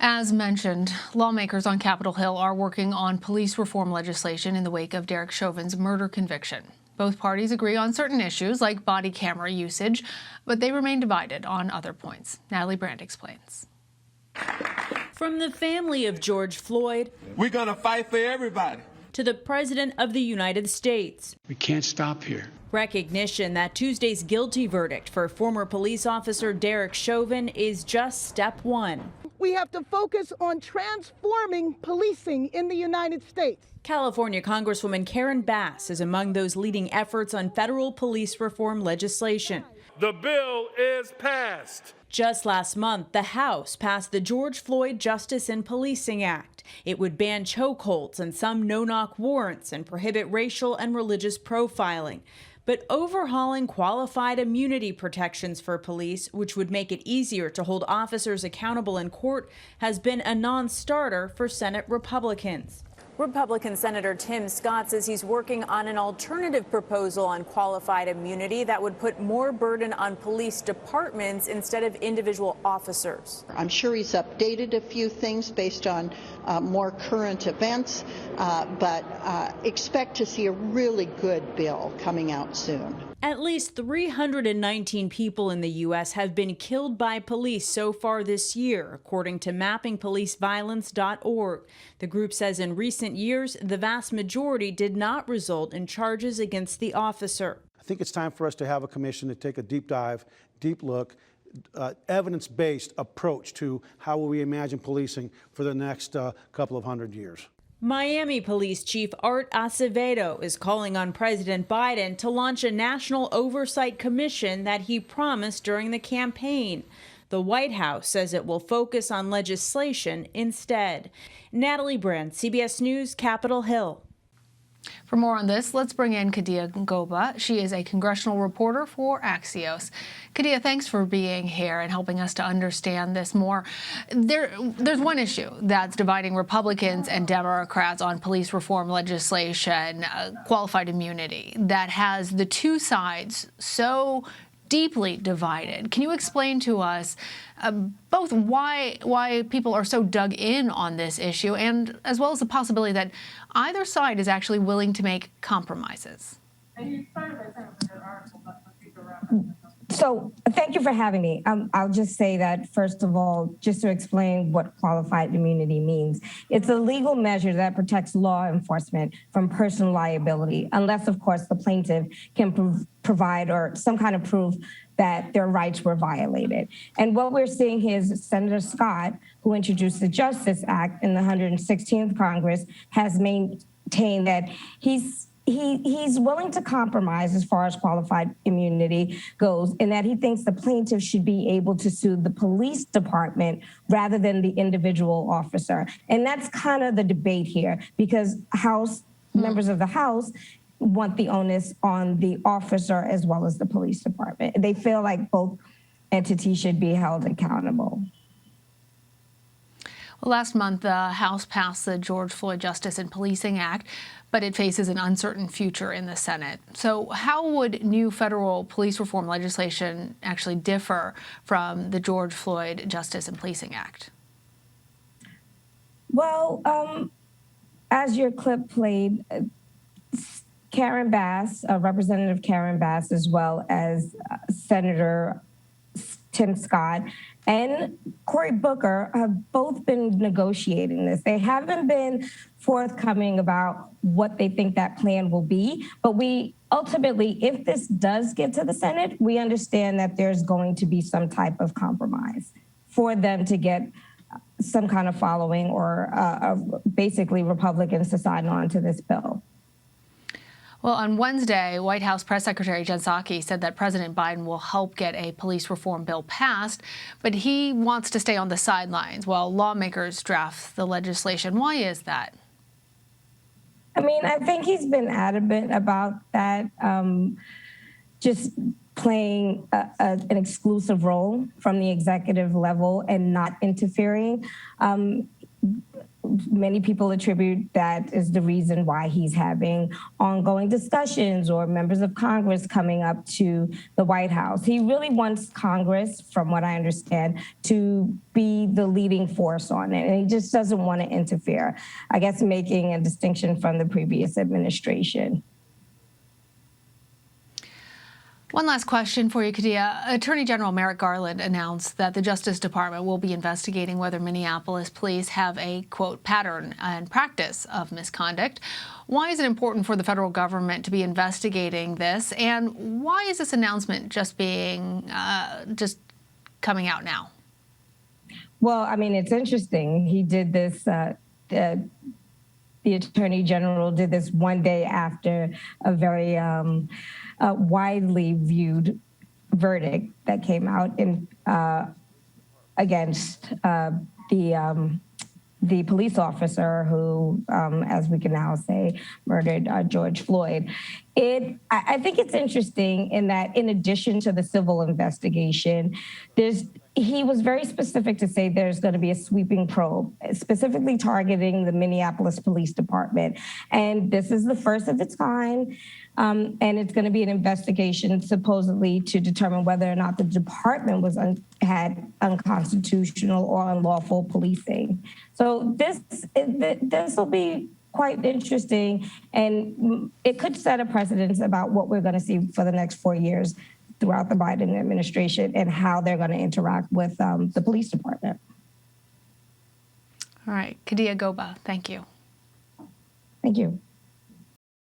As mentioned, lawmakers on Capitol Hill are working on police reform legislation in the wake of Derek Chauvin's murder conviction. Both parties agree on certain issues like body camera usage, but they remain divided on other points. Natalie Brand explains. From the family of George Floyd, we're going to fight for everybody, to the President of the United States. We can't stop here. Recognition that Tuesday's guilty verdict for former police officer Derek Chauvin is just step one. We have to focus on transforming policing in the United States. California Congresswoman Karen Bass is among those leading efforts on federal police reform legislation. The bill is passed. Just last month, the House passed the George Floyd Justice in Policing Act. It would ban chokeholds and some no-knock warrants and prohibit racial and religious profiling. But overhauling qualified immunity protections for police, which would make it easier to hold officers accountable in court, has been a non-starter for Senate Republicans. Republican Senator Tim Scott says he's working on an alternative proposal on qualified immunity that would put more burden on police departments instead of individual officers. I'm sure he's updated a few things based on more current events, but expect to see a really good bill coming out soon. At least 319 people in the U.S. have been killed by police so far this year, according to mappingpoliceviolence.org. The group says in recent years, the vast majority did not result in charges against the officer. I think it's time for us to have a commission to take a deep dive, deep look, evidence-based approach to how we imagine policing for the next couple of hundred years. Miami Police Chief Art Acevedo is calling on President Biden to launch a national oversight commission that he promised during the campaign. The White House says it will focus on legislation instead. Natalie Brand, CBS News, Capitol Hill. For more on this, let's bring in Kadia Goba. She is a congressional reporter for Axios. Kadia, thanks for being here and helping us to understand this more. There's one issue that's dividing Republicans and Democrats on police reform legislation, qualified immunity, that has the two sides so deeply divided. Can you explain to us both why people are so dug in on this issue, and as well as the possibility that either side is actually willing to make compromises? So thank you for having me. I'll just say that, first of all, just to explain what qualified immunity means. It's a legal measure that protects law enforcement from personal liability, unless, of course, the plaintiff can provide or some kind of proof that their rights were violated. And what we're seeing here is Senator Scott, who introduced the Justice Act in the 116th Congress, has maintained that he's willing to compromise as far as qualified immunity goes, in that he thinks the plaintiff should be able to sue the police department rather than the individual officer. And that's kind of the debate here, because members of the House want the onus on the officer as well as the police department. They feel like both entities should be held accountable. Well, last month, the House passed the George Floyd Justice in Policing Act, but it faces an uncertain future in the Senate. So how would new federal police reform legislation actually differ from the George Floyd Justice in Policing Act? Well, as your clip played, Karen Bass, Representative Karen Bass, as well as Senator Tim Scott and Cory Booker have both been negotiating this. They haven't been forthcoming about what they think that plan will be, but we ultimately, if this does get to the Senate, we understand that there's going to be some type of compromise for them to get some kind of following or basically Republicans to sign on to this bill. Well, on Wednesday, White House Press Secretary Jen Psaki said that President Biden will help get a police reform bill passed, but he wants to stay on the sidelines while lawmakers draft the legislation. Why is that? I mean, I think he's been adamant about that, just playing an exclusive role from the executive level and not interfering. many people attribute that is the reason why he's having ongoing discussions or members of Congress coming up to the White House. He really wants Congress, from what I understand, to be the leading force on it. And he just doesn't want to interfere, I guess, making a distinction from the previous administration. One last question for you, Kadia. Attorney General Merrick Garland announced that the Justice Department will be investigating whether Minneapolis police have a, quote, pattern and practice of misconduct. Why is it important for the federal government to be investigating this? And why is this announcement just coming out now? Well, I mean, it's interesting. He did this, the Attorney General did this one day after a very widely viewed verdict that came out in against the police officer who, as we can now say, murdered George Floyd. I think it's interesting in that, in addition to the civil investigation, he was very specific to say there's going to be a sweeping probe, specifically targeting the Minneapolis Police Department. And this is the first of its kind. And it's going to be an investigation supposedly to determine whether or not the department had unconstitutional or unlawful policing. So this will be quite interesting, and it could set a precedent about what we're going to see for the next 4 years throughout the Biden administration and how they're going to interact with the police department. All right, Kadia Goba, thank you. Thank you.